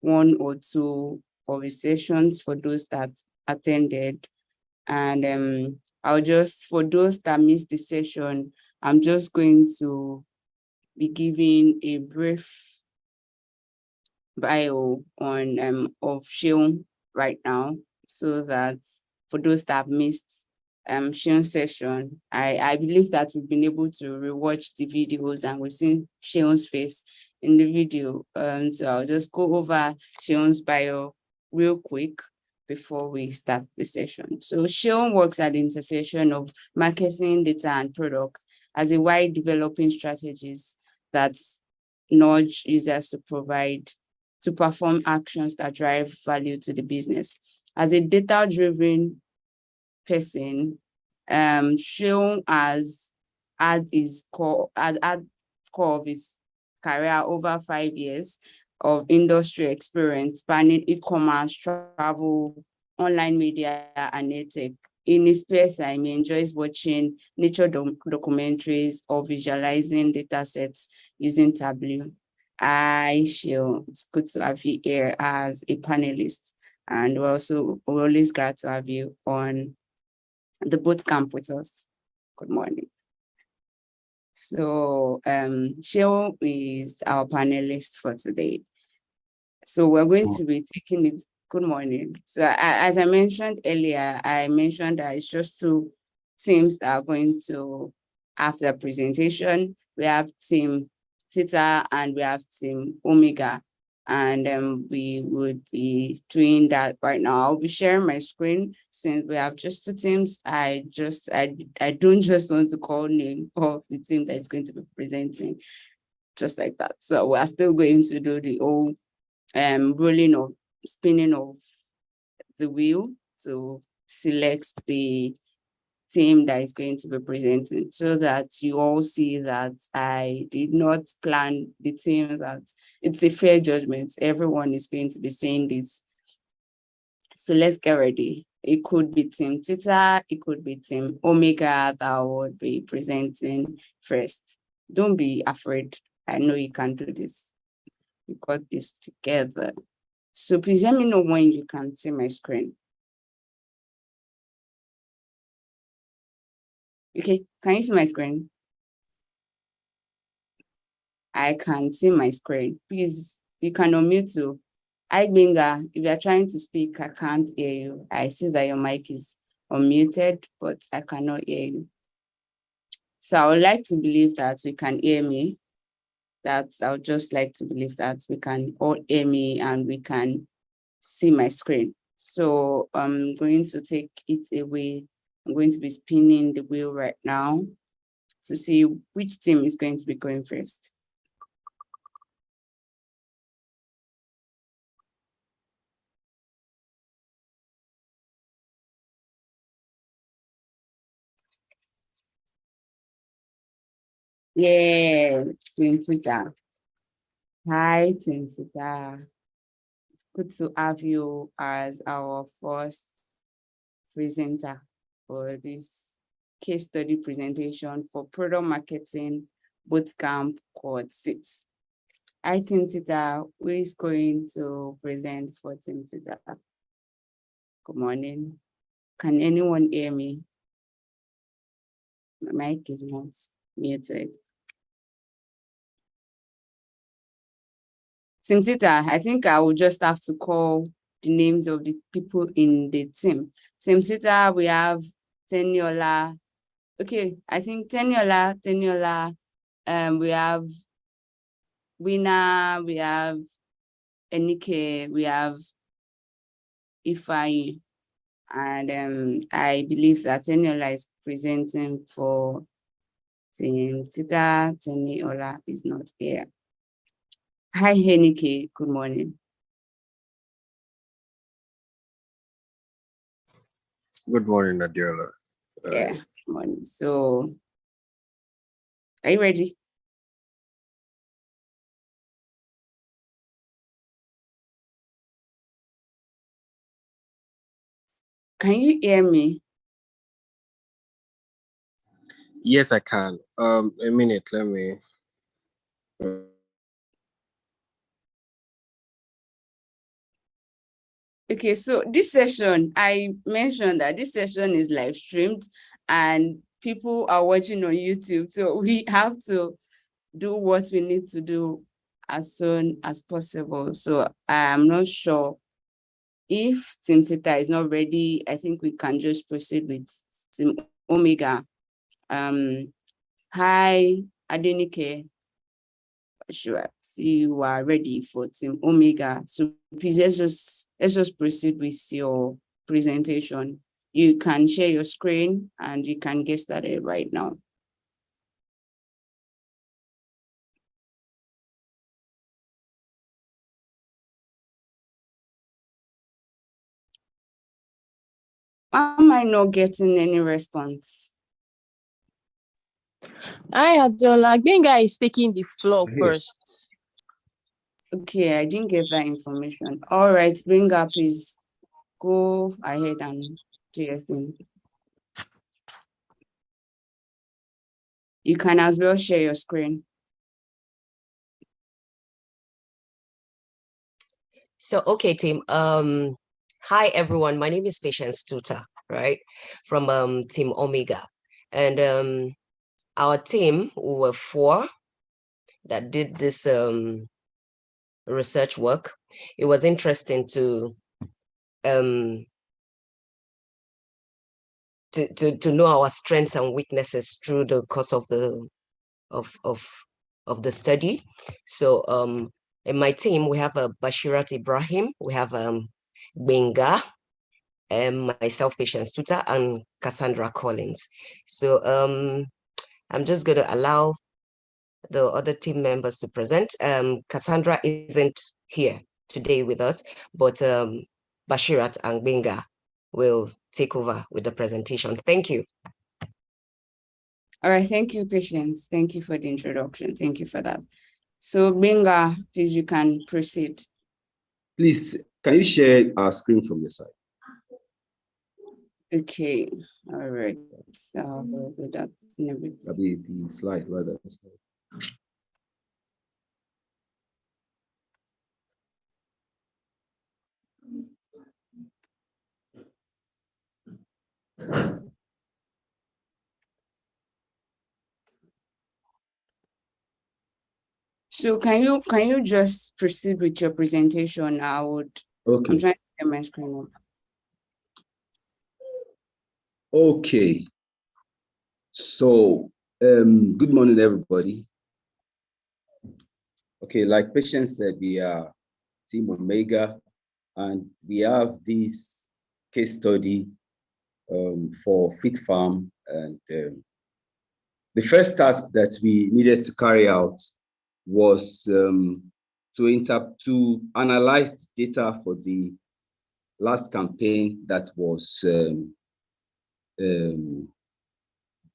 one or two of the sessions for those that attended. And for those that missed the session, I'm just going to be giving a brief bio on of Seun right now, so that for those that have missed Seun's session, I believe that we've been able to rewatch the videos and we've seen Seun's face in the video. So I'll just go over Seun's bio real quick before we start the session. So Seun works at the intersection of marketing, data, and products as a wide developing strategies that nudge users to perform actions that drive value to the business. As a data-driven person, Seun has had core of his career over 5 years of industry experience spanning e-commerce, travel, online media, and edtech. In his spare time, he enjoys watching nature documentaries or visualizing data sets using Tableau. Hi, Seun, it's good to have you here as a panelist. And we're always glad to have you on the bootcamp with us. Good morning. So Seun is our panelist for today. So we're going to be taking it. Good morning. So as I mentioned earlier, I mentioned that it's just two teams that are going to have the presentation. We have Team Theta and we have Team Omega. And we would be doing that right now. I'll be sharing my screen since we have just two teams. I don't just want to call name of the team that is going to be presenting, just like that. So we are still going to do the whole spinning of the wheel to select the team that is going to be presenting, so that you all see that I did not plan the team, that it's a fair judgment. Everyone is going to be saying this. So let's get ready. It could be Team Theta, it could be Team Omega that would be presenting first. Don't be afraid. I know you can do this. We got this together. So please let me know when you can see my screen. Okay, can you see my screen? I can see my screen. Please, you can unmute too. Hi, Binga. If you're trying to speak, I can't hear you. I see that your mic is unmuted, but I cannot hear you. So I would like to believe that we can hear me. I would just like to believe that we can all hear me and we can see my screen. So I'm going to take it away. I'm going to be spinning the wheel right now to see which team is going to be going first. Yeah, Team Theta. Hi, Team Theta. It's good to have you as our first presenter for this case study presentation for product marketing bootcamp cohort 6. Hi, Team Theta. Who is going to present for Team Theta? Good morning. Can anyone hear me? My mic is not muted. Team Theta, I think I will just have to call the names of the people in the team. Team Theta, we have Teniola. Okay, I think Teniola, we have Winner, we have Enike, we have Ifai, and I believe that Teniola is presenting for Team Theta. Teniola is not here. Hi, Enike, good morning. Good morning, Adiola. Yeah, good morning. So, are you ready? Can you hear me? Yes, I can. A minute, let me. Okay, so this session, I mentioned that this session is live streamed and people are watching on YouTube. So we have to do what we need to do as soon as possible. So I'm not sure if Team Theta is not ready. I think we can just proceed with Team Omega. Hi, Adenike. Sure, you are ready for Team Omega. So please let's just proceed with your presentation. You can share your screen and you can get started right now. Am I not getting any response? Hi, Adola. Gbenga is taking the floor first. Okay, I didn't get that information. All right, Gbenga, please go ahead and do your thing. You can as well share your screen. So, okay, team. Hi, everyone. My name is Patience Tuta, right, from Team Omega. And our team, we were 4 that did this research work. It was interesting to know our strengths and weaknesses through the course of the study. So in my team, we have Bashirat Ibrahim, we have Gbenga, myself, Patience Tuta, and Cassandra Collins. So I'm just going to allow the other team members to present. Cassandra isn't here today with us, but Bashirat and Gbenga will take over with the presentation. Thank you. All right, thank you, Patience. Thank you for the introduction. Thank you for that. So Gbenga, please, you can proceed. Please, can you share our screen from your side? Okay, all right. So we'll do that in a bit. That'll be the slide rather. So can you just proceed with your presentation? I'm Okay. trying to get my screen up. Okay. So good morning, everybody. Okay, like Patience said, we are Team Omega, and we have this case study for Fit Farm. And the first task that we needed to carry out was to analyze the data for the last campaign that was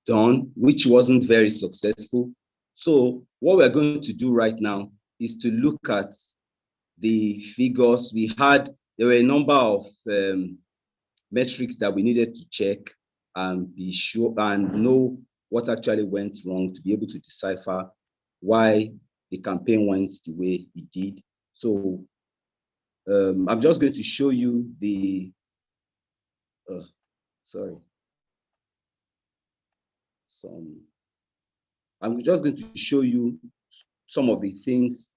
done, which wasn't very successful. So what we're going to do right now is to look at the figures. There were a number of metrics that we needed to check and be sure and know what actually went wrong to be able to decipher why the campaign went the way it did. So I'm just going to show you the, I'm just going to show you some of the things.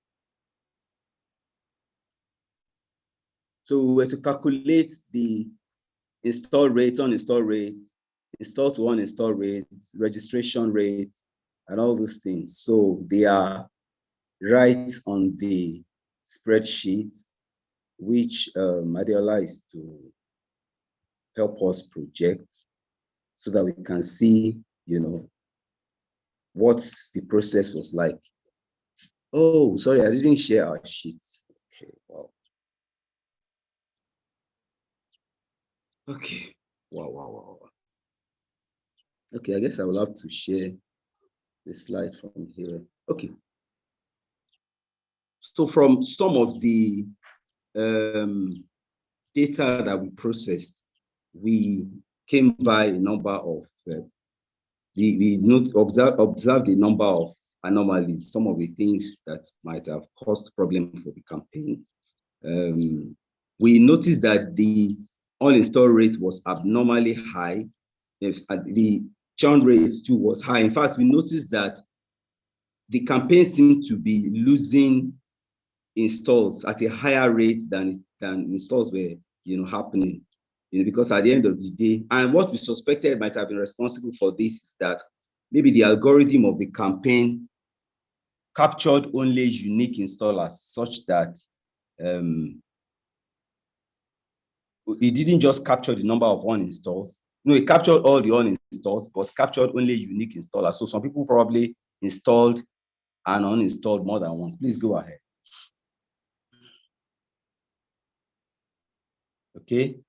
So we were to calculate the install rate, uninstall rate, install to uninstall rate, registration rate, and all those things. So they are right on the spreadsheet, which Adeola is to help us project so that we can see, what the process was like. Oh, sorry, I didn't share our sheets. Okay, wow. Okay, wow. Okay, I guess I will have to share the slide from here. Okay. So from some of the data that we processed, we came by a number of, we observed a number of anomalies, some of the things that might have caused problem for the campaign. we noticed that the uninstall rate was abnormally high. The churn rate too was high. In fact, we noticed that the campaign seemed to be losing installs at a higher rate than installs were, happening. Because at the end of the day, and what we suspected might have been responsible for this is that maybe the algorithm of the campaign captured only unique installers, such that it didn't just capture the number of uninstalls. No, it captured all the uninstalls, but captured only unique installers. So some people probably installed and uninstalled more than once. Please go ahead. Okay.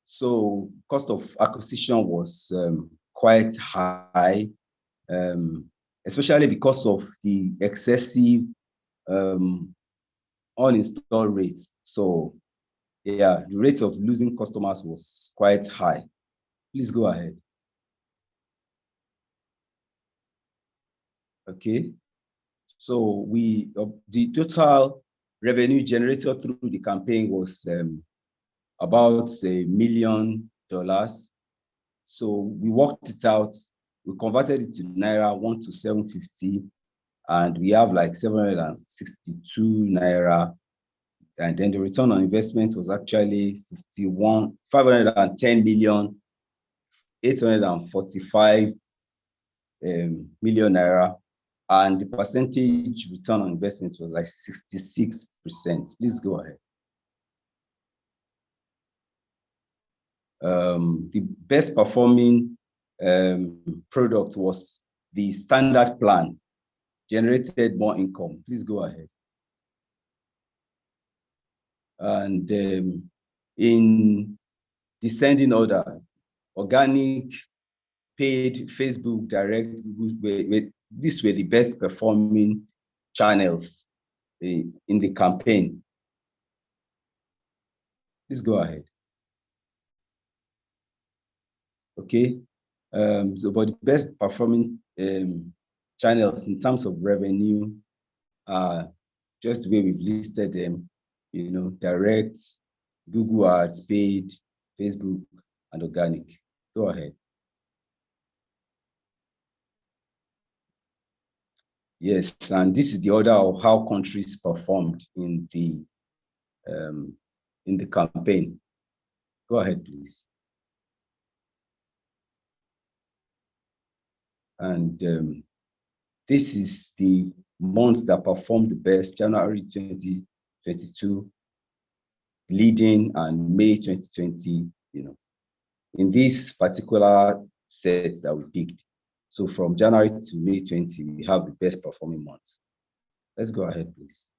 So cost of acquisition was quite high, especially because of the excessive uninstall rates. So yeah, the rate of losing customers was quite high. Please go ahead. Okay. So the total revenue generated through the campaign was about $1 million. So we worked it out. We converted it to Naira 1 to 750, and we have like 762 Naira. And then the return on investment was actually 510 million, 845 million Naira. And the percentage return on investment was like 66%. Please go ahead. The best performing product was the standard plan, generated more income. Please go ahead. And in descending order, organic, paid, Facebook, direct, these were the best performing channels in the campaign. Please go ahead. Okay, so but the best performing channels in terms of revenue are just the way we've listed them, direct, Google Ads, paid, Facebook, and organic. Go ahead. Yes, and this is the order of how countries performed in the campaign. Go ahead, please. And this is the months that performed the best: January 2022, leading, and May 2020, in this particular set that we picked. So from January to May 20, we have the best performing months. Let's go ahead, please.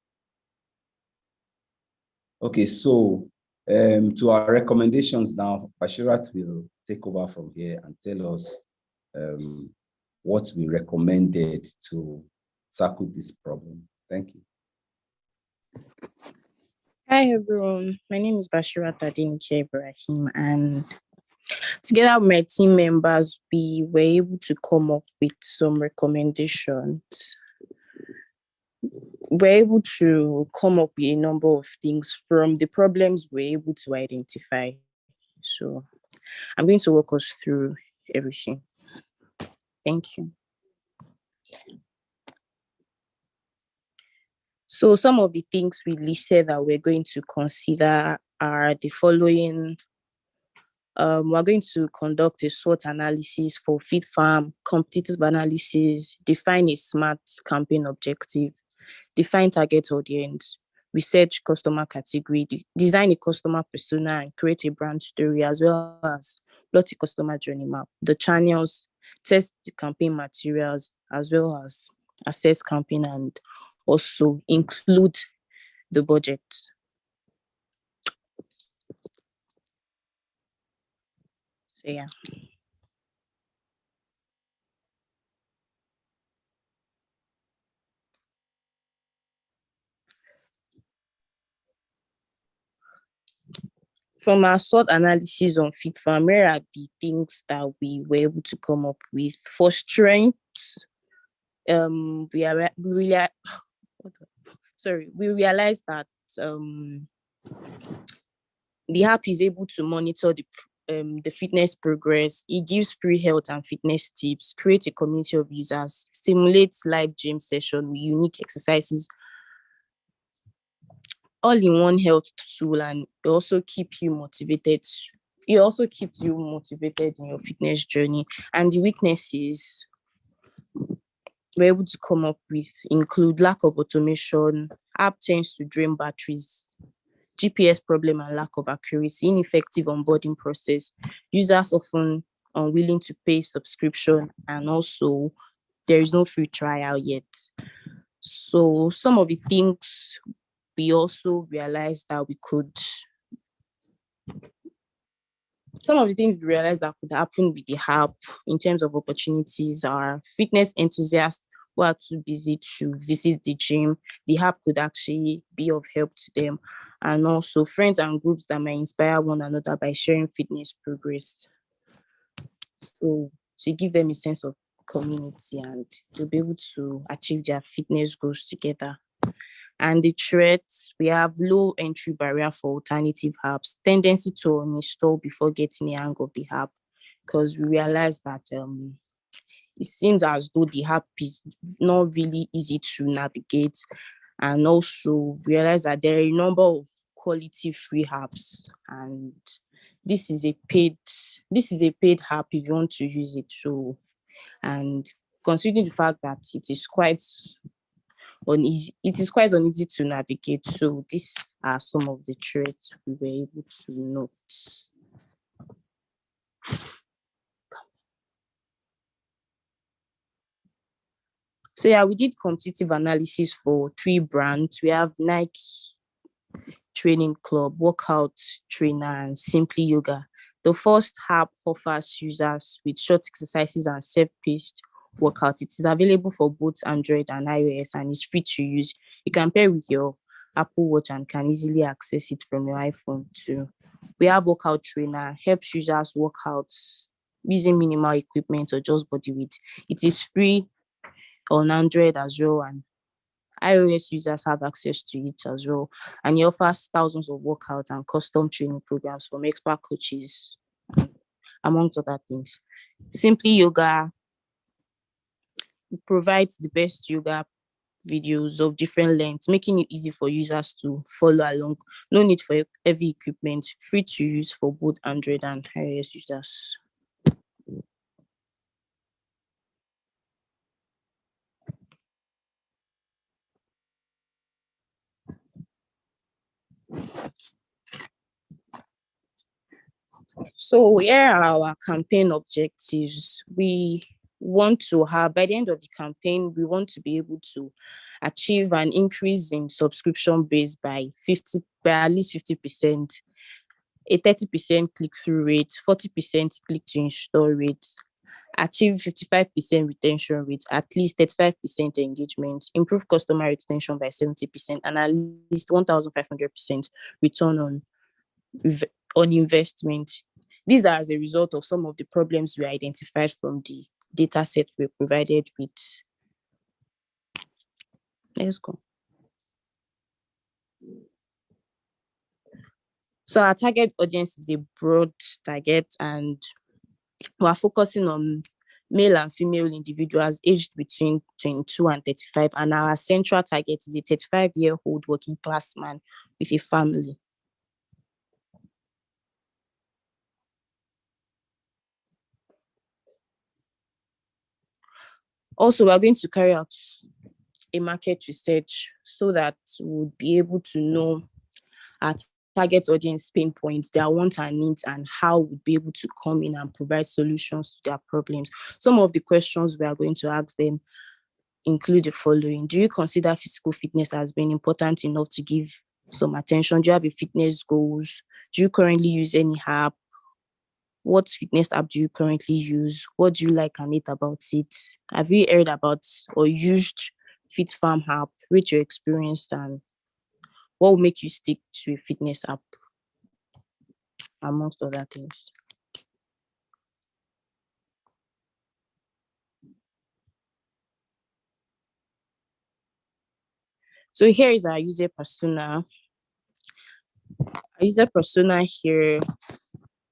Okay, so to our recommendations now, Bashirat will take over from here and tell us what we recommended to tackle this problem. Thank you. Hi everyone, my name is Bashirat Adinike Ibrahim, and together with my team members, we were able to come up with some recommendations. We're able to come up with a number of things from the problems we're able to identify. So I'm going to walk us through everything. Thank you. So some of the things we listed that we're going to consider are the following. We're going to conduct a SWOT analysis for feed farm, competitive analysis, define a SMART campaign objective, define target audience, research customer category, design a customer persona, and create a brand story, as well as plot a customer journey map, the channels, test the campaign materials, as well as assess campaign, and also include the budget. So yeah. From our SWOT analysis on feed farm, where are the things that we were able to come up with? For strengths, we realized that The app is able to monitor the fitness progress. It gives free health and fitness tips, create a community of users, stimulates live gym session with unique exercises, all in one health tool, and it also keeps you motivated. It also keeps you motivated in your fitness journey. And the weaknesses we're able to come up with include lack of automation, app tends to drain batteries, GPS problem and lack of accuracy, ineffective onboarding process, users often unwilling to pay subscription, and also there is no free trial yet. So some of the things we also realized that we could, some of the things we realized that could happen with the app in terms of opportunities are fitness enthusiasts who are too busy to visit the gym. The app could actually be of help to them. And also friends and groups that might inspire one another by sharing fitness progress. So to give them a sense of community and to be able to achieve their fitness goals together. And the threats, we have low entry barrier for alternative apps, tendency to uninstall before getting the hang of the app, because we realize that it seems as though the app is not really easy to navigate. And also realize that there are a number of quality free apps, and this is a paid app if you want to use it. So, and considering the fact that it is quite uneasy to navigate. So these are some of the traits we were able to note. So yeah, we did competitive analysis for 3 brands. We have Nike Training Club, Workout Trainer, and Simply Yoga. The first app offers users with short exercises and self-paced workout. It is available for both Android and iOS and is free to use. You can pair with your Apple Watch and can easily access it from your iPhone too. We have Workout Trainer, helps users work out using minimal equipment or just body weight. It is free on Android as well, and iOS users have access to it as well. And it offers thousands of workouts and custom training programs from expert coaches, amongst other things. Simply Yoga provides the best yoga videos of different lengths, making it easy for users to follow along. No need for heavy equipment, free to use for both Android and iOS users. So here are our campaign objectives. We want to have, by the end of the campaign, we want to be able to achieve an increase in subscription base by at least 50%, a 30% click-through rate, 40% click-to-install rate, achieve 55% retention rate, at least 35% engagement, improve customer retention by 70%, and at least 1,500% return on investment. These are as a result of some of the problems we identified from the data set we provided with. Let's go. So our target audience is a broad target, and we're focusing on male and female individuals aged between 22 and 35, and our central target is a 35-year-old working class man with a family. Also, we're going to carry out a market research so that we'll be able to know our target audience pain points, their wants and needs, and how we'll be able to come in and provide solutions to their problems. Some of the questions we are going to ask them include the following. Do you consider physical fitness as being important enough to give some attention? Do you have a fitness goals? Do you currently use any app? What fitness app do you currently use? What do you like and hate about it? Have you heard about or used FitFarm app? Rate your experience, and what will make you stick to a fitness app, amongst other things. So here is our user persona. Our user persona here,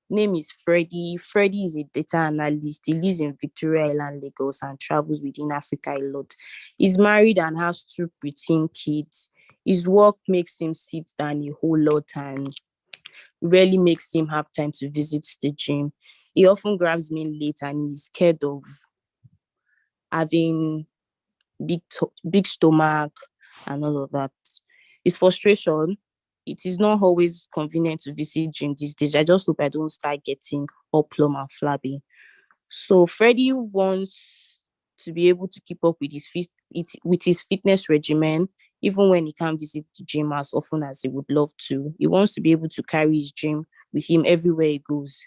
name is Freddie. Freddie is a data analyst. He lives in Victoria Island, Lagos, and travels within Africa a lot. He's married and has 2 preteen kids. His work makes him sit down a whole lot and rarely makes him have time to visit the gym. He often grabs me late and he's scared of having big stomach and all of that. His frustration, it is not always convenient to visit gym these days. I just hope I don't start getting all plump and flabby. So Freddie wants to be able to keep up with his fitness regimen, even when he can't visit the gym as often as he would love to. He wants to be able to carry his gym with him everywhere he goes.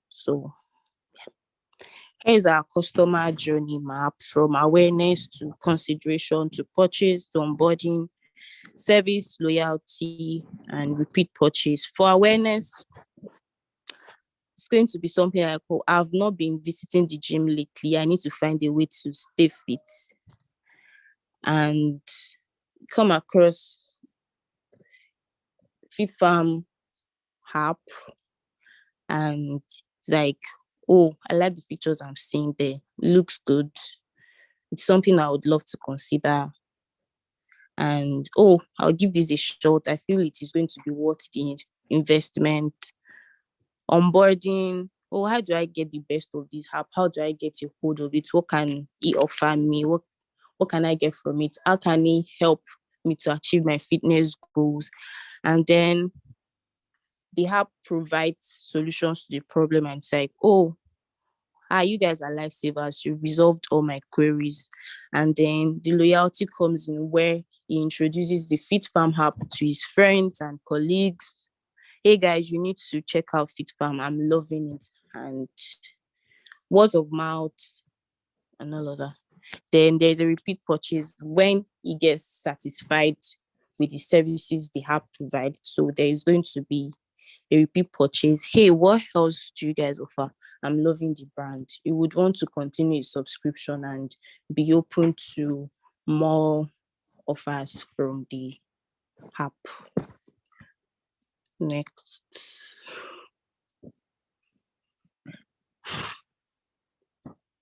So here's our customer journey map, from awareness to consideration to purchase to onboarding, service, loyalty, and repeat purchase. For awareness, it's going to be something like, oh, I've not been visiting the gym lately. I need to find a way to stay fit. And come across Fit Farm app, and it's like, oh, I like the features I'm seeing there. It looks good. It's something I would love to consider. And oh, I'll give this a shot. I feel it is going to be worth the investment. Onboarding. Oh, how do I get the best of this app? How do I get a hold of it? What can it offer me? What can I get from it? How can it help me to achieve my fitness goals? And then the app provides solutions to the problem, and it's like, oh, you guys are lifesavers. You resolved all my queries. And then the loyalty comes in, where he introduces the Fit Farm app to his friends and colleagues. Hey guys, you need to check out Fit Farm. I'm loving it. And words of mouth and all of that. Then there's a repeat purchase when he gets satisfied with the services the app provides. So there is going to be a repeat purchase. Hey, what else do you guys offer? I'm loving the brand. You would want to continue a subscription and be open to more offers from the app. Next.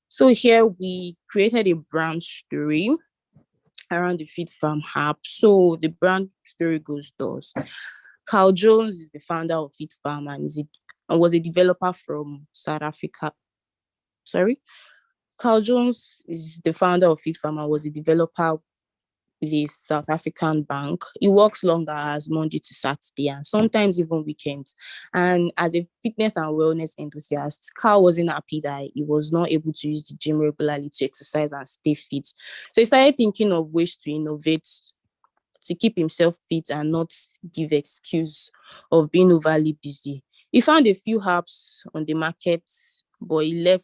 So here we created a brand story around the Fit Farm app. So the brand story goes thus. Carl Jones is the founder of Fit Farm and was a developer from South Africa. Sorry. Carl Jones is the founder of Fit Farm and was a developer with a South African bank. He works long hours, Monday to Saturday, and sometimes even weekends. And as a fitness and wellness enthusiast, Carl wasn't happy that he was not able to use the gym regularly to exercise and stay fit. So he started thinking of ways to innovate to keep himself fit and not give excuse of being overly busy. He found a few apps on the market, but he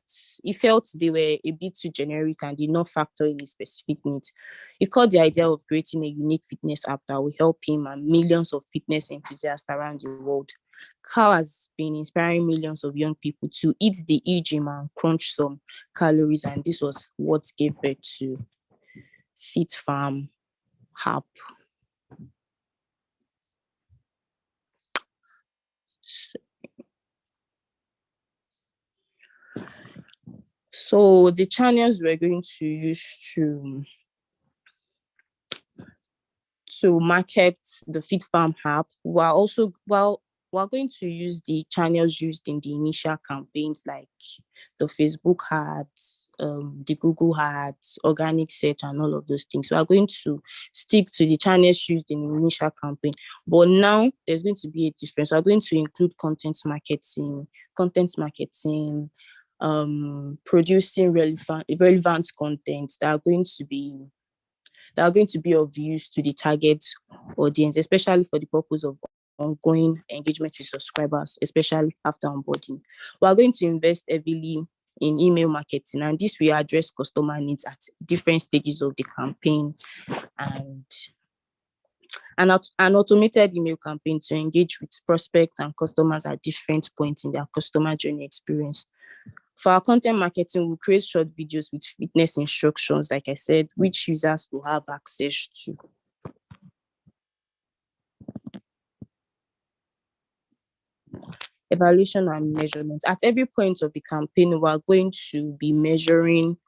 felt they were a bit too generic and did not factor in his specific needs. He caught the idea of creating a unique fitness app that will help him and millions of fitness enthusiasts around the world. Carl has been inspiring millions of young people to eat the e-gym and crunch some calories, and this was what gave birth to Fit Farm app. So the channels we're going to use to market the Fit Farm app, we're going to use the channels used in the initial campaigns, like the Facebook ads, the Google ads, organic search, and all of those things. So we're going to stick to the channels used in the initial campaign. But now there's going to be a difference. We're going to include content marketing, producing relevant content that are going to be of use to the target audience, especially for the purpose of ongoing engagement with subscribers, especially after onboarding. We are going to invest heavily in email marketing, and this will address customer needs at different stages of the campaign, and an automated email campaign to engage with prospects and customers at different points in their customer journey experience. For our content marketing, we create short videos with fitness instructions, like I said, which users will have access to. Evaluation and measurement. At every point of the campaign, we're going to be measuring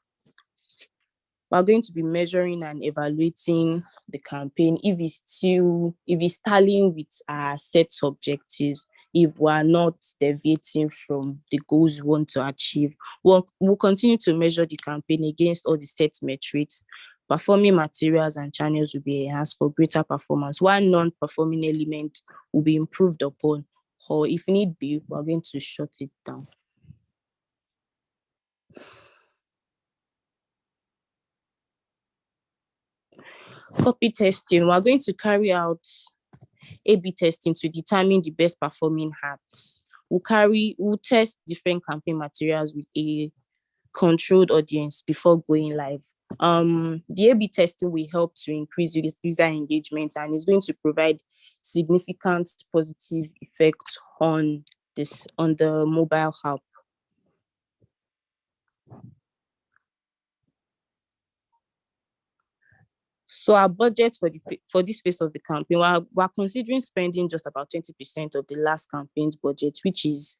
and evaluating the campaign if it's tallying with our set objectives, if we're not deviating from the goals we want to achieve. We'll continue to measure the campaign against all the set metrics. Performing materials and channels will be enhanced for greater performance, while non-performing element will be improved upon, or if need be, we're going to shut it down. Copy testing. We're going to carry out A/B testing to determine the best performing ads. We'll test different campaign materials with a controlled audience before going live. The A/B testing will help to increase user engagement and is going to provide significant positive effects on the mobile app. So our budget for this phase of the campaign, we're considering spending just about 20% of the last campaign's budget, which is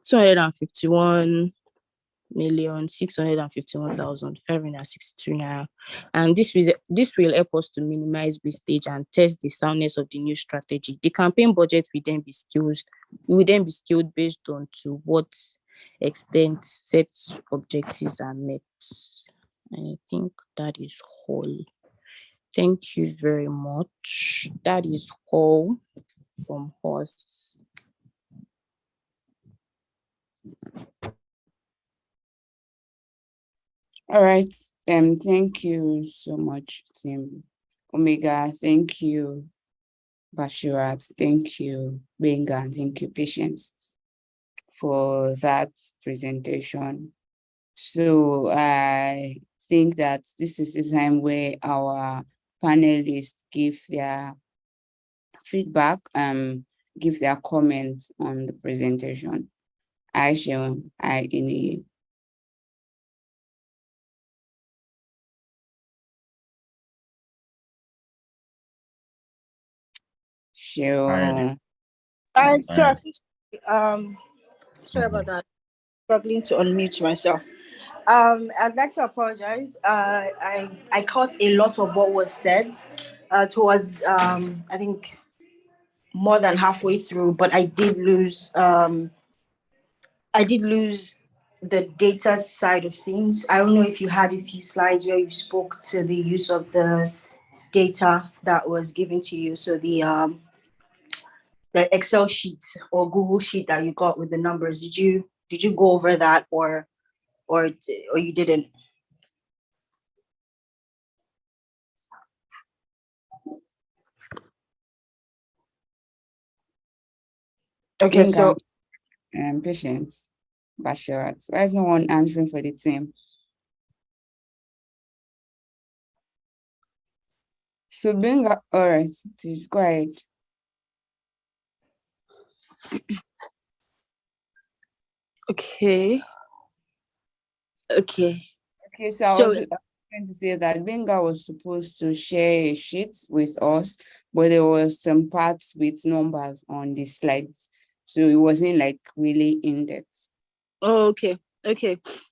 251,651,562 naira. And this will help us to minimize wastage and test the soundness of the new strategy. The campaign budget will then be scaled based on to what extent set objectives are met. I think that is all. Thank you very much. That is all from us. All right. Thank you so much, Team Omega. Thank you, Bashirat. Thank you, Benga. Thank you, Patience, for that presentation. So I think that this is the time where our panelists give their feedback, give their comments on the presentation. Aisha, Ini. Sure. Sorry about that. Struggling to unmute myself. I'd like to apologize. I caught a lot of what was said towards I think more than halfway through, but I did lose the data side of things. I don't know if you had a few slides where you spoke to the use of the data that was given to you. So the Excel sheet or Google sheet that you got with the numbers. Did you go over that or you didn't? Okay, so Patience, Bashirat. Why is no one answering for the team? So Benga, all right, please go ahead. Okay, So I was going to say that Benga was supposed to share a sheet with us, but there was some parts with numbers on the slides. So it wasn't like really in depth. Oh, okay.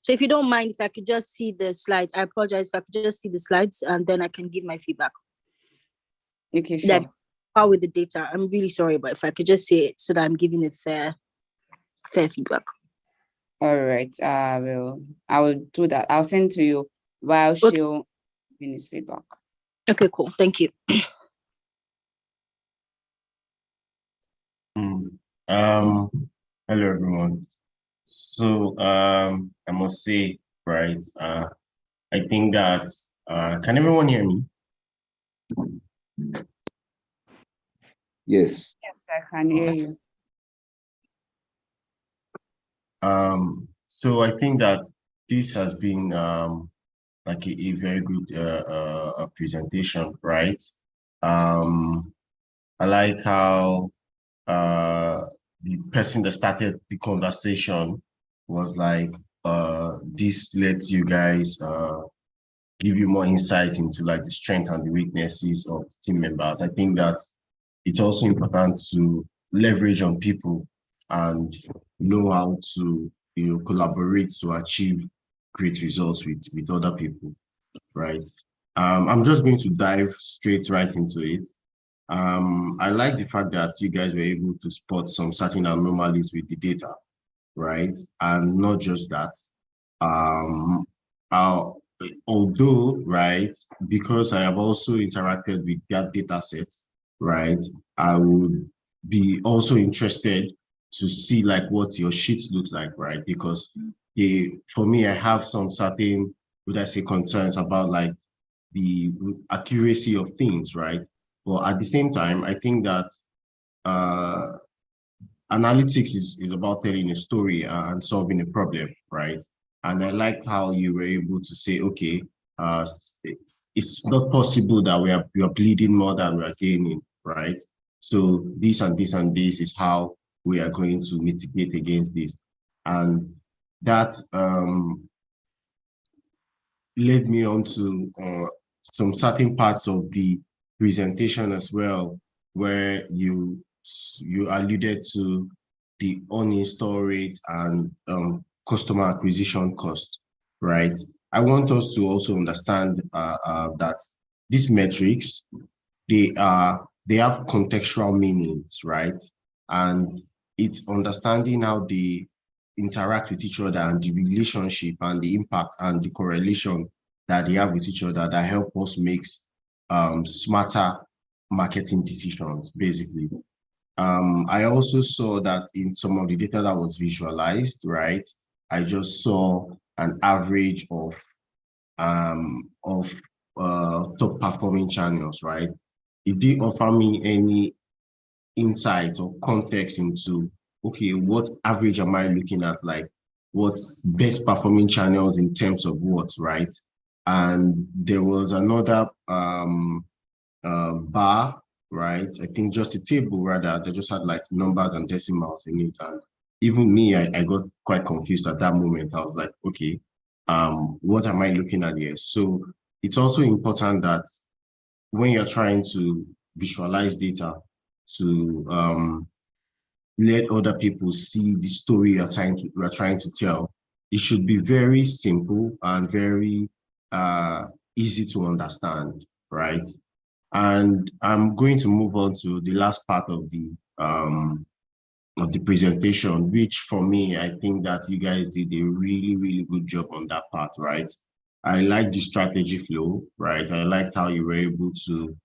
So if you don't mind, if I could just see the slides, I apologize. If I could just see the slides and then I can give my feedback. Okay, sure. How with the data, I'm really sorry, but if I could just see it so that I'm giving it fair feedback. All right. I will do that. I'll send to you while she'll give his feedback. Okay, cool. Thank you. Hello everyone. So I must say, right, I think that can everyone hear me? Yes. Yes, I can hear you. So I think that this has been like a very good presentation, right? I like how the person that started the conversation was like, this lets you guys give you more insight into like the strength and the weaknesses of team members. I think that it's also important to leverage on people and know how to collaborate to achieve great results with other people, right? I'm just going to dive straight right into it. I like the fact that you guys were able to spot some certain anomalies with the data, right? And not just that. Uh, Although, right, because I have also interacted with that data set, right, I would be also interested to see like what your sheets look like, right? Because for me, I have some certain, would I say, concerns about like the accuracy of things, right? But at the same time, I think that analytics is about telling a story and solving a problem, right? And I like how you were able to say, okay, it's not possible that we are bleeding more than we are gaining, right? So this and this and this is how we are going to mitigate against this. And that led me on to some certain parts of the presentation as well, where you alluded to the uninstall rate and customer acquisition cost, right? I want us to also understand that these metrics, they have contextual meanings, right? And it's understanding how they interact with each other and the relationship and the impact and the correlation that they have with each other that help us make smarter marketing decisions, basically. I also saw that in some of the data that was visualized, right? I just saw an average of top performing channels, right? It did offer me any insight or context into, okay, what average am I looking at? Like, what's best performing channels in terms of what, right? And there was another bar, right? I think just a table rather that just had like numbers and decimals in it. And even me, I got quite confused at that moment. I was like, okay, what am I looking at here? So it's also important that when you're trying to visualize data to let other people see the story you're trying to tell, it should be very simple and very easy to understand, right? And I'm going to move on to the last part of the presentation, which for me, I think that you guys did a really, really good job on that part, right? I like the strategy flow, right? I liked how you were able to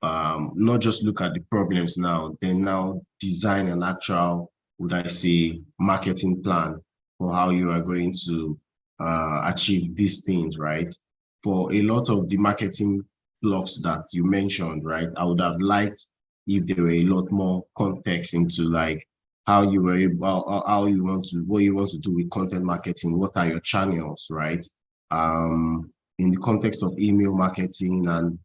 not just look at the problems now, then now design an actual, would I say, marketing plan for how you are going to achieve these things, right? For a lot of the marketing blocks that you mentioned, right? I would have liked if there were a lot more context into like how you were able, what you want to do with content marketing, what are your channels, right? In the context of email marketing and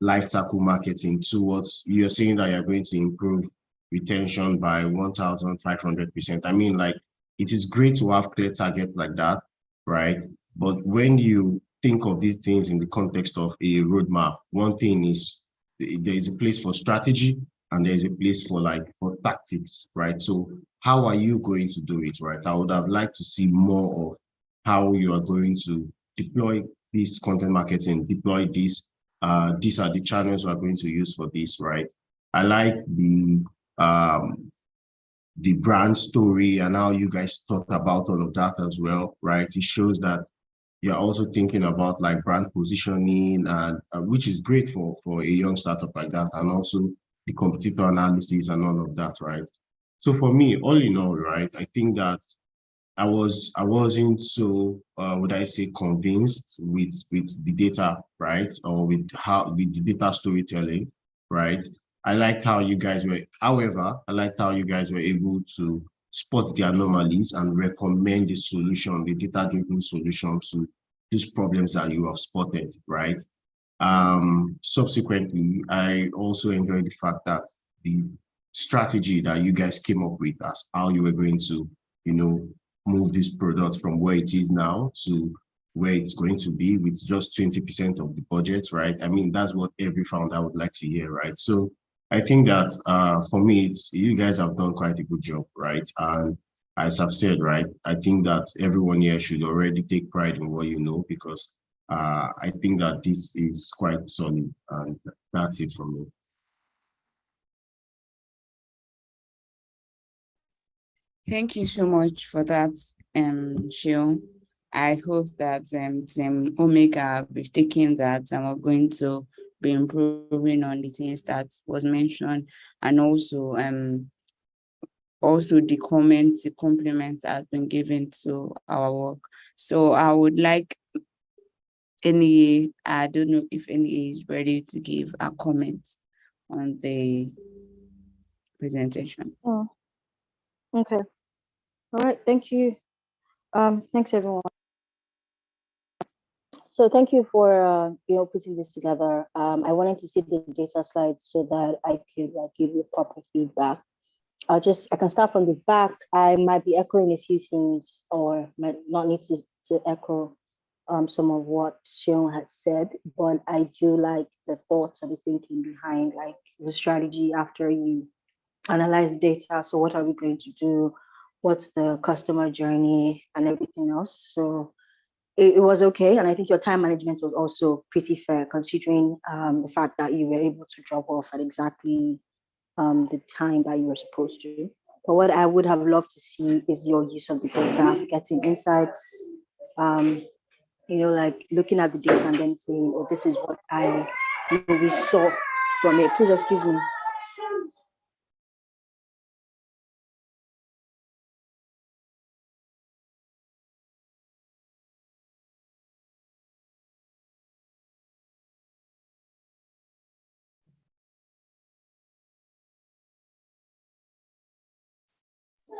life cycle marketing towards, you're saying that you're going to improve retention by 1,500%. I mean, like, it is great to have clear targets like that, right? But when you think of these things in the context of a roadmap, one thing is there is a place for strategy and there is a place for tactics, right? So how are you going to do it, right? I would have liked to see more of how you are going to deploy this content marketing, deploy this. These are the channels we're going to use for this, right? I like the brand story and how you guys talked about all of that as well, right? It shows that you're also thinking about like brand positioning and which is great for a young startup like that, and also the competitor analysis and all of that, right? So for me, all in all, right, I think that I wasn't so would I say convinced with the data, right, or with the data storytelling, right? I liked how you guys were, however, I liked how you guys were able to spot the anomalies and recommend the solution, the data-driven solution to these problems that you have spotted, right? Subsequently, I also enjoyed the fact that the strategy that you guys came up with as how you were going to, move this product from where it is now to where it's going to be with just 20% of the budget, right? I mean, that's what every founder would like to hear, right? So I think that for me, you guys have done quite a good job, right? And as I've said, right, I think that everyone here should already take pride in what you know, because I think that this is quite solid, and that's it from me. Thank you so much for that, Shion. I hope that Team Omega will be taking that and we're going to be improving on the things that was mentioned, and also the comments, the compliments that has been given to our work. So I would like I don't know if any is ready to give a comment on the presentation. Oh, okay. All right. Thank you. Thanks everyone. So thank you for putting this together. I wanted to see the data slide so that I could give you proper feedback. I can start from the back. I might be echoing a few things or might not need to echo some of what Shion had said, but I do like the thoughts and the thinking behind like the strategy after you analyze data. So what are we going to do? What's the customer journey and everything else? So it was okay. And I think your time management was also pretty fair considering the fact that you were able to drop off at exactly the time that you were supposed to. But what I would have loved to see is your use of the data, getting insights, like looking at the data and then saying, oh, this is what we saw from it. Please excuse me.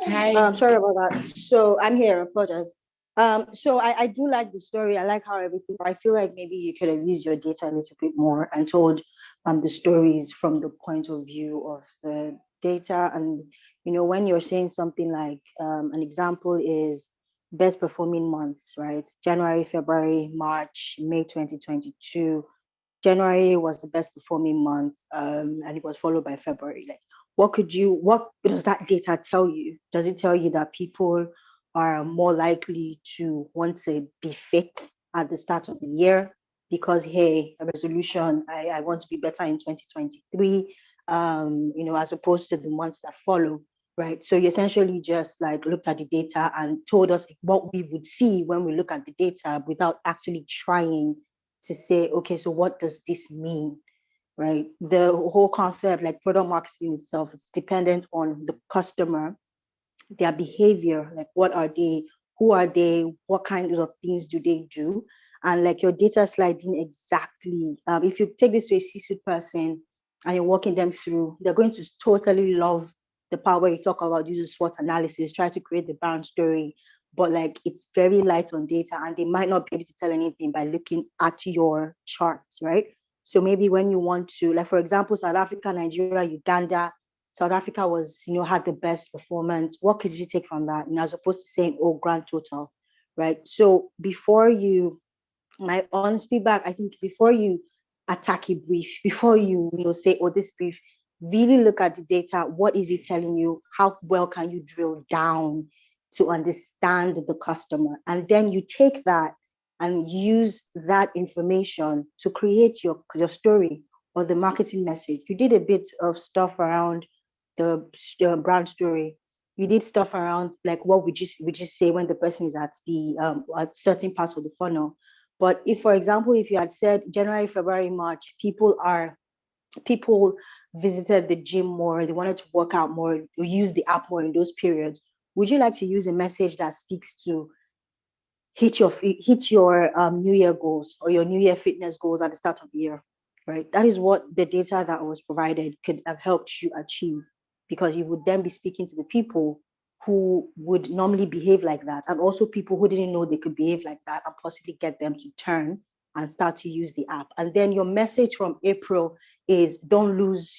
Hi. Sorry about that. So I'm here, apologize. So I do like the story. I like how everything, I feel like maybe you could have used your data a little bit more and told the stories from the point of view of the data. And, when you're saying something like an example is best performing months, right? January, February, March, May 2022. January was the best performing month, and it was followed by February. Like, what does that data tell you? Does it tell you that people are more likely to want to be fit at the start of the year because, hey, a resolution, I want to be better in 2023, as opposed to the months that follow, right? So you essentially just like looked at the data and told us what we would see when we look at the data without actually trying to say, okay, so what does this mean, right? The whole concept, like product marketing itself, it's dependent on the customer, their behavior, like what are they, who are they, what kinds of things do they do? And like your data sliding exactly, if you take this to a C-suite person and you're walking them through, they're going to totally love the part where you talk about using SWOT analysis, try to create the brand story, but like it's very light on data and they might not be able to tell anything by looking at your charts, right? So maybe when you want to, like for example, South Africa, Nigeria, Uganda, South Africa was, had the best performance. What could you take from that? As opposed to saying, oh, grand total, right? So my honest feedback, I think before you attack a brief, before you, say, oh, this brief, really look at the data. What is it telling you? How well can you drill down to understand the customer? And then you take that and use that information to create your story or the marketing message. You did a bit of stuff around the brand story. You did stuff around like what we just say when the person is at the at certain parts of the funnel. But if, for example, if you had said January, February, March, people visited the gym more, they wanted to work out more, or use the app more in those periods, would you like to use a message that speaks to hit your New Year goals or your New Year fitness goals at the start of the year, right? That is what the data that was provided could have helped you achieve, because you would then be speaking to the people who would normally behave like that, and also people who didn't know they could behave like that, and possibly get them to turn and start to use the app. And then your message from April is don't lose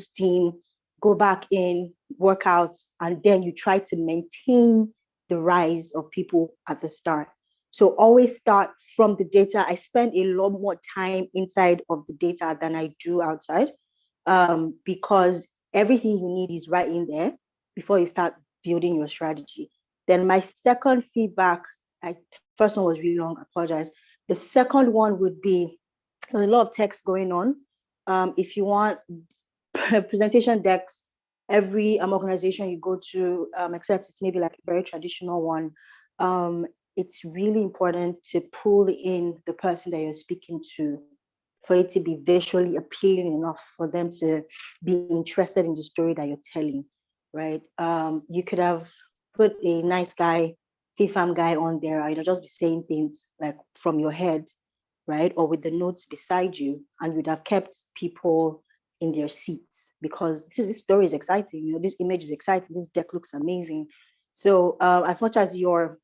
steam, go back in, work out, and then you try to maintain the rise of people at the start. So always start from the data. I spend a lot more time inside of the data than I do outside, because everything you need is right in there before you start building your strategy. Then my second feedback, first one was really long, I apologize. The second one would be, there's a lot of text going on. If you want presentation decks, every organization you go to, except it's maybe like a very traditional one, it's really important to pull in the person that you're speaking to for it to be visually appealing enough for them to be interested in the story that you're telling, right? You could have put a nice guy, FIFAM guy on there, just be saying things like from your head, right? Or with the notes beside you, and you'd have kept people in their seats because this story is exciting. This image is exciting. This deck looks amazing. So as much as you're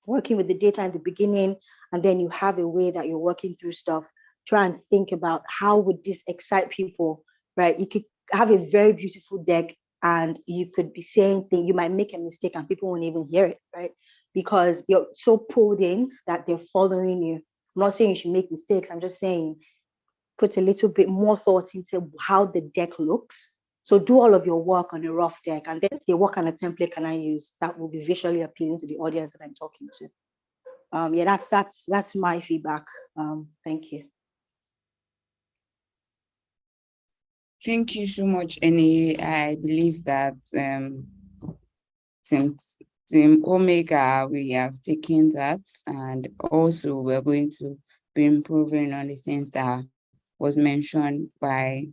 working with the data in the beginning, and then you have a way that you're working through stuff, try and think about how would this excite people, right? You could have a very beautiful deck and you could be saying things, you might make a mistake and people won't even hear it, right? Because you're so pulled in that they're following you. I'm not saying you should make mistakes. I'm just saying put a little bit more thought into how the deck looks. So do all of your work on a rough deck and then say, what kind of template can I use that will be visually appealing to the audience that I'm talking to? Yeah, that's my feedback. Thank you. Thank you so much, Eni. I believe that since Team Omega, we have taken that, and also we're going to be improving on the things that was mentioned by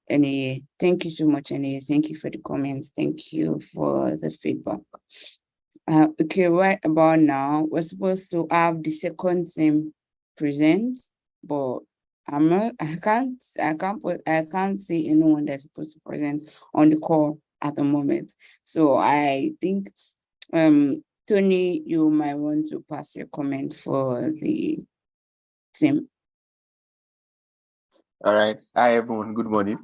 Eni. Thank you so much, Eni. Thank you for the comments. Thank you for the feedback. Okay, right about now, we're supposed to have the second team present, but I can't see anyone that's supposed to present on the call at the moment. So I think Tony, you might want to pass your comment for the team. All right. Hi, everyone. Good morning.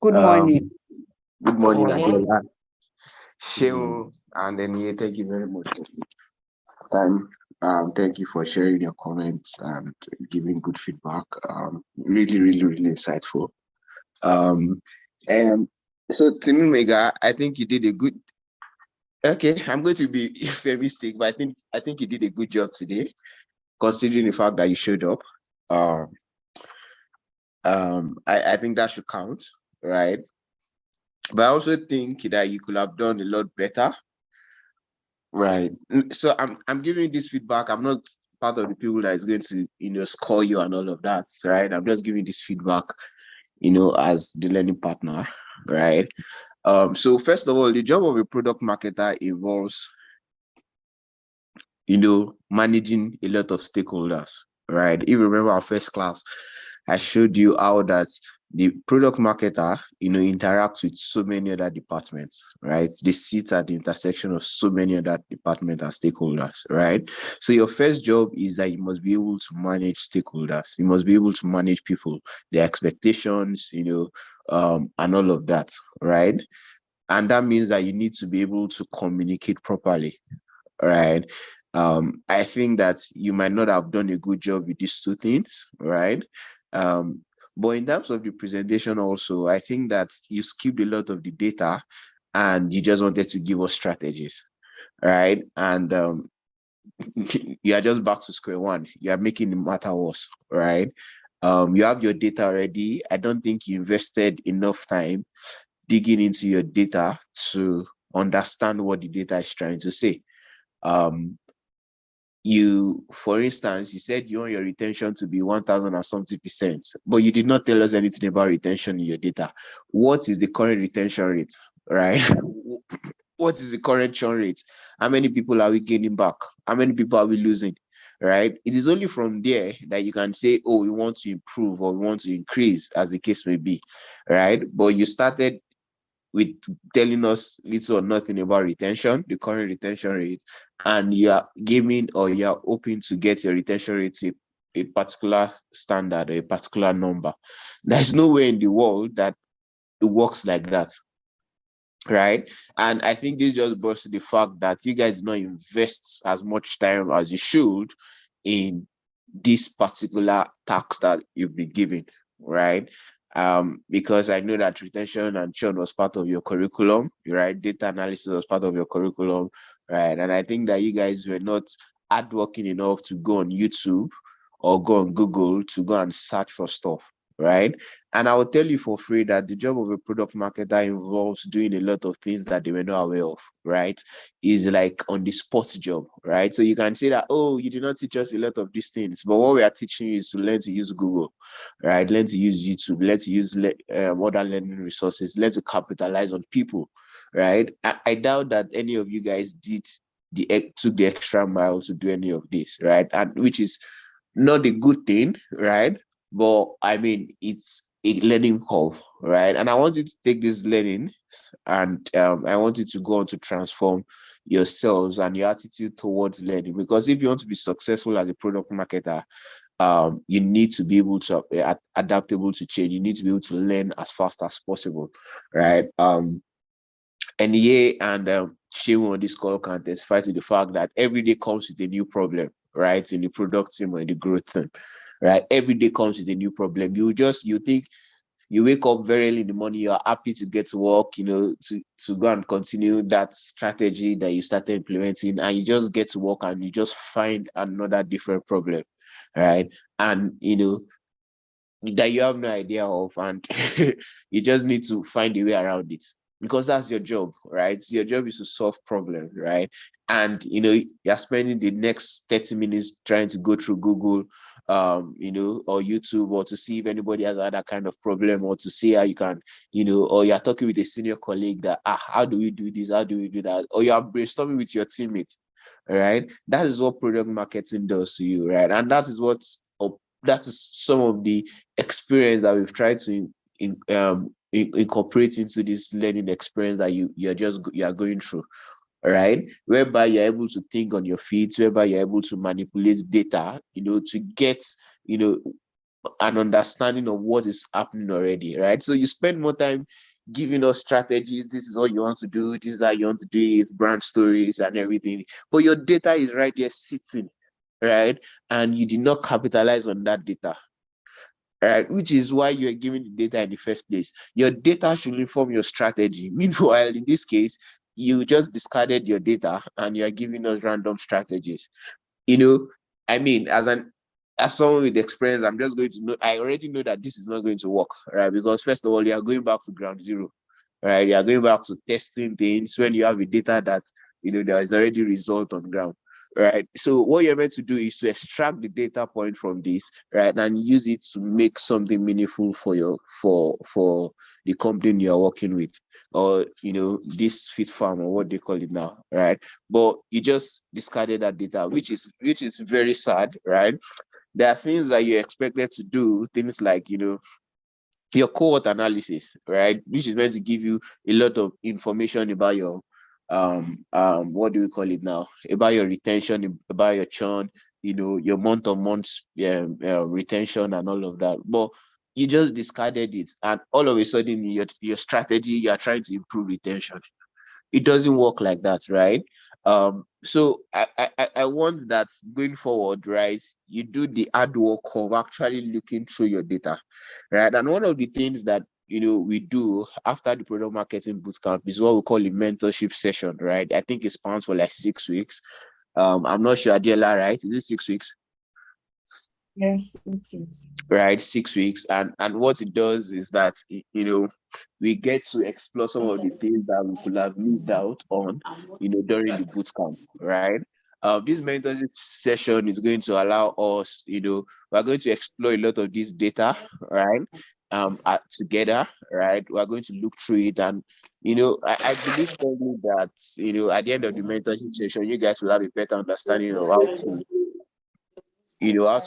Good morning. Good morning, Good morning. Adela. Shehu, and then thank you very much for the time. Thank you for sharing your comments and giving good feedback. Really, really, really insightful. And so Team Omega, I think you did a good. Okay, I'm going to be a mistake, but I think you did a good job today, considering the fact that you showed up. I think that should count, right? But I also think that you could have done a lot better, right? So I'm giving this feedback. I'm not part of the people that is going to score you and all of that, right? I'm just giving this feedback, as the learning partner, right? So first of all, the job of a product marketer involves managing a lot of stakeholders, right? If you remember our first class, I showed you how that the product marketer, interacts with so many other departments, right? They sit at the intersection of so many other departments and stakeholders, right? So your first job is that you must be able to manage stakeholders. You must be able to manage people, their expectations, and all of that, right? And that means that you need to be able to communicate properly, right? I think that you might not have done a good job with these two things, right? But in terms of the presentation also, I think that you skipped a lot of the data and you just wanted to give us strategies, right? And you are just back to square one. You are making the matter worse, right? You have your data already. I don't think you invested enough time digging into your data to understand what the data is trying to say. For instance, you said you want your retention to be 1,000 or something %, but you did not tell us anything about retention in your data. What is the current retention rate, right? What is the current churn rate? How many people are we gaining back? How many people are we losing, right? It is only from there that you can say, oh, we want to improve or we want to increase, as the case may be, right? But you started with telling us little or nothing about retention, the current retention rate, and you are giving or you are hoping to get your retention rate to a particular standard or a particular number. There's no way in the world that it works like that, right? And I think this just boils to the fact that you guys do not invest as much time as you should in this particular task that you've been given, right? Because I know that retention and churn was part of your curriculum, right? Data analysis was part of your curriculum, right? And I think that you guys were not hardworking enough to go on YouTube or go on Google to go and search for stuff, right? And I will tell you for free that the job of a product marketer involves doing a lot of things that they were not aware of, right? Is like on the spot job, right? So you can say that, oh, you did not teach us a lot of these things, but what we are teaching you is to learn to use Google, right? Learn to use YouTube, learn to use modern learning resources, learn to capitalize on people, right? I doubt that any of you guys took the extra mile to do any of this, right? And which is not a good thing, right? But I mean, it's a learning curve, right? And I want you to take this learning and I want you to go on to transform yourselves and your attitude towards learning. Because if you want to be successful as a product marketer, you need to be able to adaptable to change. You need to be able to learn as fast as possible, right? And Shehu on this call can testify to the fact that every day comes with a new problem, right? In the product team or in the growth team, right? Every day comes with a new problem. You think you wake up very early in the morning, you're happy to get to work, to go and continue that strategy that you started implementing, and you just get to work and you just find another different problem, right? And that you have no idea of, and you just need to find a way around it, because that's your job, right? Your job is to solve problems, right? And you're spending the next 30 minutes trying to go through Google, or YouTube, or to see if anybody has had that kind of problem, or to see how you can, or you're talking with a senior colleague that, how do we do this? How do we do that? Or you're brainstorming with your teammates, right? That is what product marketing does to you, right? And that is some of the experience that we've tried to incorporate into this learning experience that you are going through, right? Whereby you're able to think on your feet, whereby you're able to manipulate data, to get, an understanding of what is happening already, right? So you spend more time giving us strategies. This is what you want to do. This is how you want to do it, brand stories and everything. But your data is right there sitting, right? And you did not capitalize on that data, right? Which is why you're giving the data in the first place. Your data should inform your strategy. Meanwhile, in this case, you just discarded your data and you're giving us random strategies. I mean, as someone with experience, I'm just going to know, I already know that this is not going to work, right? Because first of all, you are going back to ground zero, right? You are going back to testing things when you have a data that, there is already result on ground, right? So what you're meant to do is to extract the data point from this, right? And use it to make something meaningful for the company you're working with, or, this fit farm, or what they call it now, right? But you just discarded that data, which is very sad, right? There are things that you're expected to do, things like, your cohort analysis, right? Which is meant to give you a lot of information about your, what do we call it now? About your retention, about your churn, your month-on-month retention and all of that. But you just discarded it, and all of a sudden, your strategy, you are trying to improve retention. It doesn't work like that, right? So I want that going forward, right? You do the hard work of actually looking through your data, right? And one of the things that we do after the product marketing bootcamp is what we call a mentorship session, right? I think it spans for like 6 weeks. I'm not sure, Adela, right? Is it 6 weeks? Yes, it is. Right, 6 weeks. And what it does is that we get to explore some of the things that we could have missed out on during the bootcamp, right? This mentorship session is going to allow us, we're going to explore a lot of this data, right? Together, right? We're going to look through it, and I believe strongly that at the end of the mentorship session, you guys will have a better understanding of how to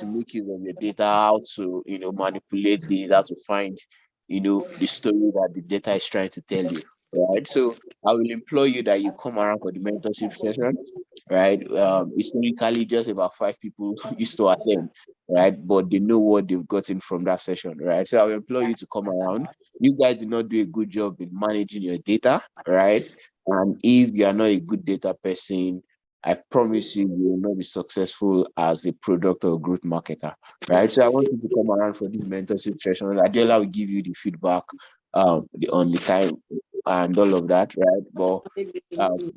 make use of your data, how to, manipulate it, how to find, the story that the data is trying to tell you, right? So I will implore you that you come around for the mentorship sessions, right? Historically, just about 5 people used to attend, right? But they know what they've gotten from that session, right? So I will implore you to come around. You guys did not do a good job in managing your data, right? And if you are not a good data person, I promise you, you will not be successful as a product or growth marketer, right? So I want you to come around for this mentorship session. Adela will give you the feedback on the time and all of that, right? But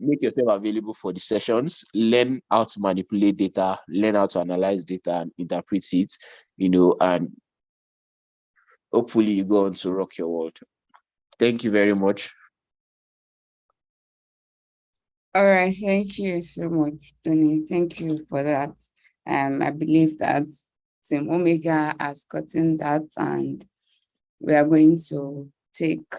make yourself available for the sessions, learn how to manipulate data, learn how to analyze data and interpret it, and hopefully you go on to rock your world. Thank you very much. All right, thank you so much, Tony. Thank you for that. I believe that Team Omega has gotten that, and we are going to take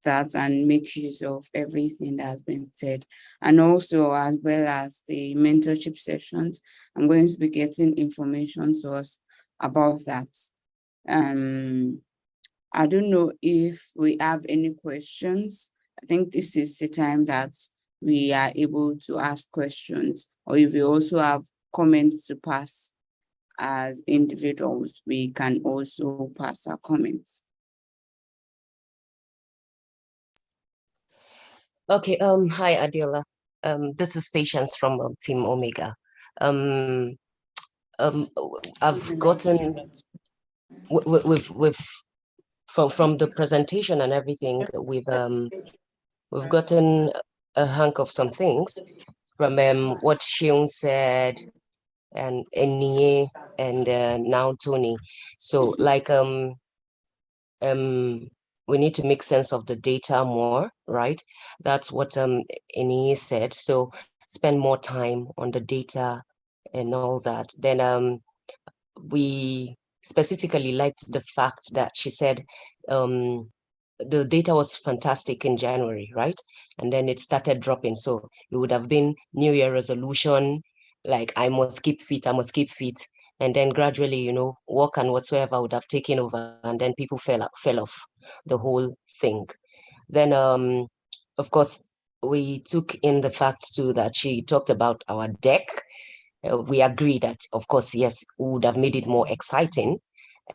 that and make use of everything that has been said. And also, as well as the mentorship sessions, I'm going to be getting information to us about that. I don't know if we have any questions. I think this is the time that we are able to ask questions, or if we also have comments to pass as individuals, we can also pass our comments. Okay, hi Adiola. This is Patience from Team Omega. I've gotten we've from the presentation and everything, we've gotten a hunk of some things from what Shion said and Enie and now Tony. So like we need to make sense of the data more, right? That's what Enie said. So spend more time on the data and all that. Then we specifically liked the fact that she said the data was fantastic in January, right? And then it started dropping. So it would have been New Year resolution, like I must keep fit, I must keep fit. And then gradually, work and whatsoever would have taken over, and then people fell off the whole thing. Then, of course, we took in the fact too that she talked about our deck. We agree that, of course, yes, we would have made it more exciting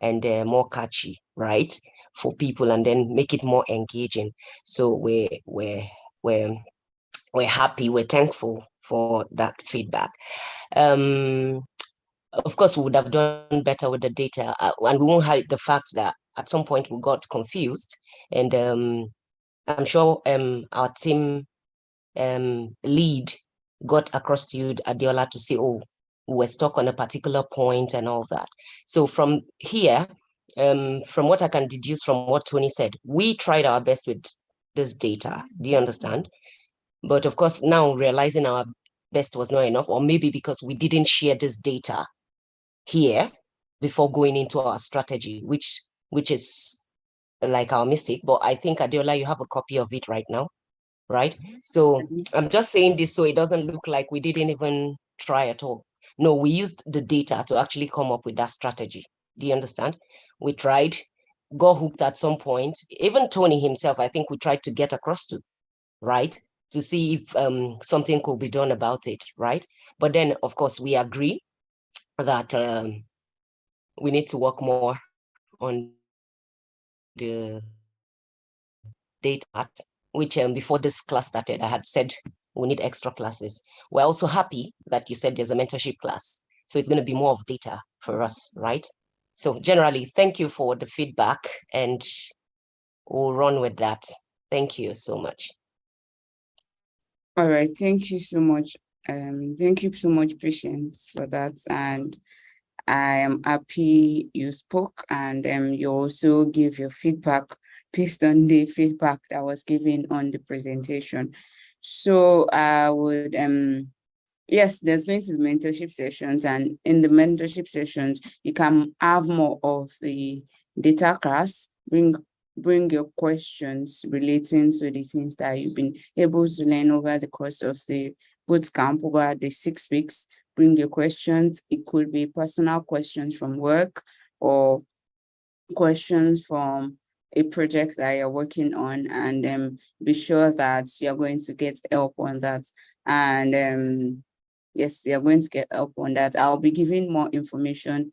and more catchy, right, for people, and then make it more engaging. So we're happy, we're thankful for that feedback. Of course, we would have done better with the data, and we won't hide the fact that at some point we got confused, and I'm sure our team lead got across to you, Adiola, to say, oh, we're stuck on a particular point and all that. So from here, from what I can deduce from what Tony said, we tried our best with this data. Do you understand? But of course, now realizing our best was not enough, or maybe because we didn't share this data here before going into our strategy, which is like our mistake. But I think, Adiola, you have a copy of it right now, right? So I'm just saying this so it doesn't look like we didn't even try at all. No, we used the data to actually come up with that strategy. Do you understand? We tried, got hooked at some point. Even Tony himself, I think we tried to get across to, right? To see if something could be done about it, right? But then, of course, we agree that we need to work more on the data, which before this class started, I had said we need extra classes. We're also happy that you said there's a mentorship class. So it's going to be more of data for us, right? So generally, thank you for the feedback, and we'll run with that. Thank you so much. All right, thank you so much. Thank you so much, Patience, for that. And I am happy you spoke, and you also give your feedback based on the feedback that was given on the presentation. So I would, yes, there's going to be mentorship sessions, and in the mentorship sessions, you can have more of the data class, bring your questions relating to the things that you've been able to learn over the course of the bootcamp over the 6 weeks. Bring your questions. It could be personal questions from work, or questions from a project that you're working on, and be sure that you're going to get help on that. And yes, you're going to get help on that. I'll be giving more information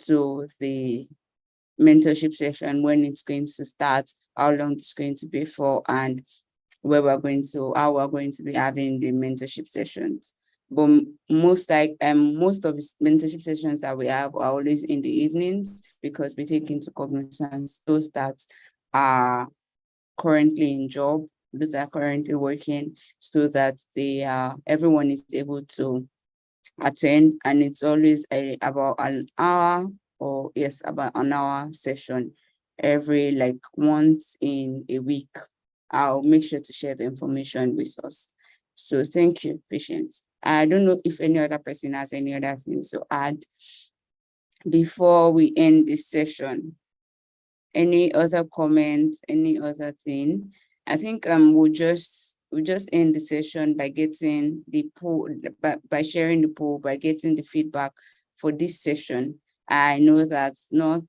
to the mentorship session, when it's going to start, how long it's going to be for, and how we're going to be having the mentorship sessions. But most of the mentorship sessions that we have are always in the evenings, because we take into cognizance those that are currently in job, those that are currently working, so that everyone is able to attend. And it's always about an hour, or yes, about an hour session every, like, once in a week. I'll make sure to share the information with us. So thank you, Patience. I don't know if any other person has any other things to add before we end this session. Any other comments, any other thing? I think we'll just end the session by getting the poll, by sharing the poll, by getting the feedback for this session. I know that not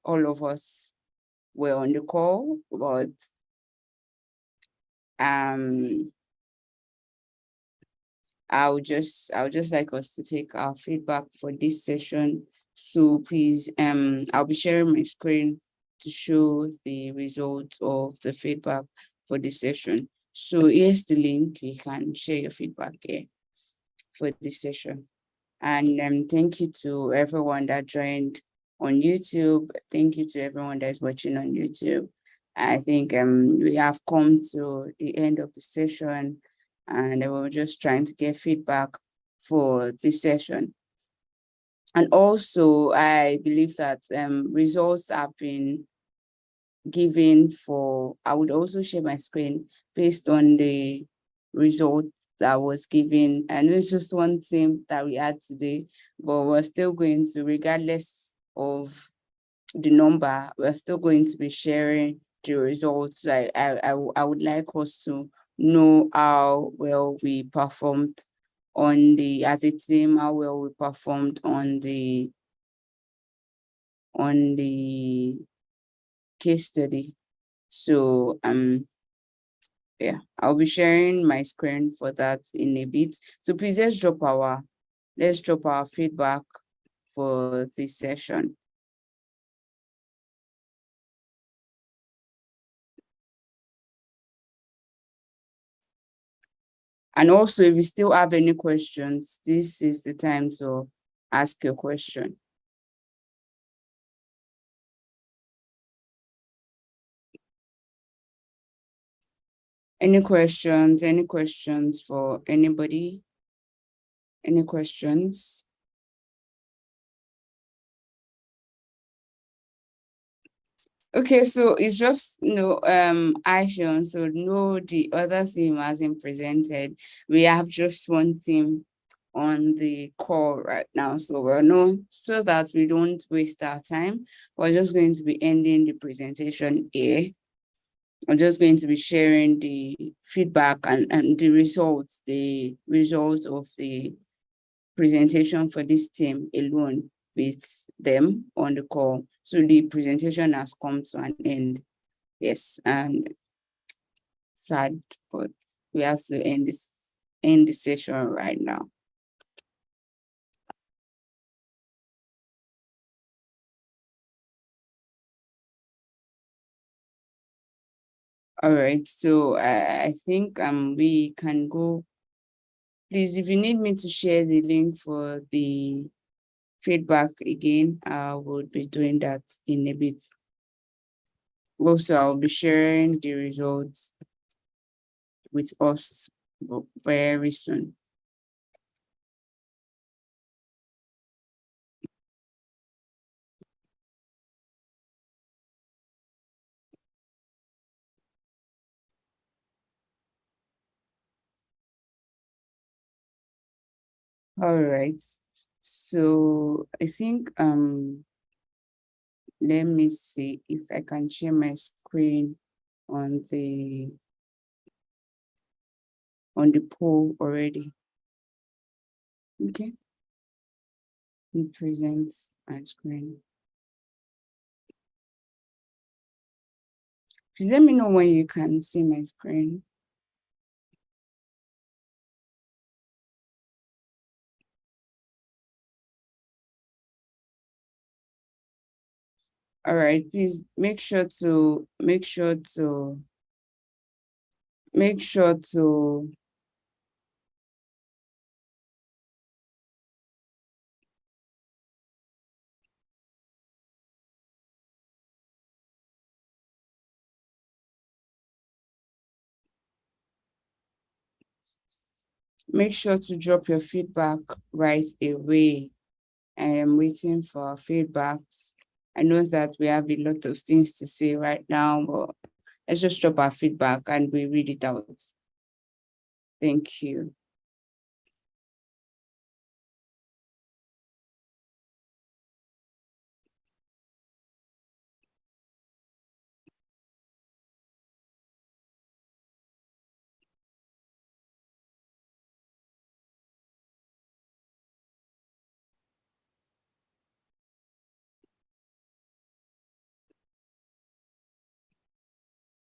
all of us were on the call, but I would just like us to take our feedback for this session. So please, I'll be sharing my screen to show the results of the feedback for this session. So here's the link. You can share your feedback here for this session. And thank you to everyone that joined on YouTube. Thank you to everyone that's watching on YouTube. I think we have come to the end of the session, and we were just trying to get feedback for this session. And also, I believe that results have been given for, I would also share my screen based on the result that was given. And it's just one thing that we had today, but we're still going to, regardless of the number, we're still going to be sharing the results. I would like us to know how well we performed as a team, how well we performed on the case study. So yeah, I'll be sharing my screen for that in a bit. So please, let's drop our feedback for this session. And also, if you still have any questions, this is the time to ask your question. Any questions for anybody? Any questions? Okay, so it's just action. So no, the other theme hasn't presented. We have just one theme on the call right now. So so that we don't waste our time, we're just going to be ending the presentation here. I'm just going to be sharing the feedback and the results of the presentation for this team alone with them on the call. So the presentation has come to an end. Yes, and sad, but we have to end the session right now. All right, so I think we can go. Please, if you need me to share the link for the feedback again, I will be doing that in a bit. Also, I'll be sharing the results with us very soon. All right, so I think let me see if I can share my screen on the poll already. Okay, it presents my screen. Please let me know when you can see my screen. All right, please make sure to drop your feedback right away. I am waiting for feedbacks. I know that we have a lot of things to say right now, but let's just drop our feedback and we read it out. Thank you.